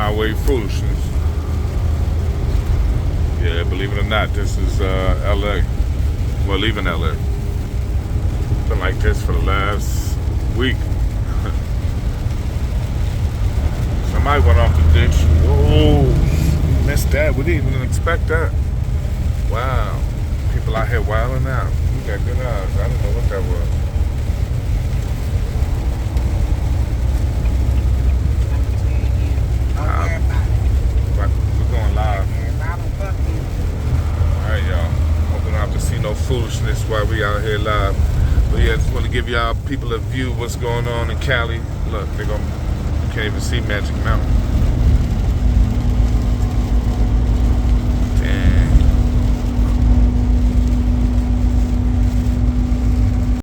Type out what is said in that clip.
highway foolishness. Yeah, believe it or not, this is LA. Well, leaving LA. Been like this for the last week. Somebody went off the ditch. Whoa, missed that. We didn't even expect that. Wow. People out here wilding out. You got good eyes. I don't know what that was. We're going live. Alright, y'all. Hope we don't have to see no foolishness while we out here live. But yeah, I just want to give y'all people a view of what's going on in Cali. Look, you can't even see Magic Mountain.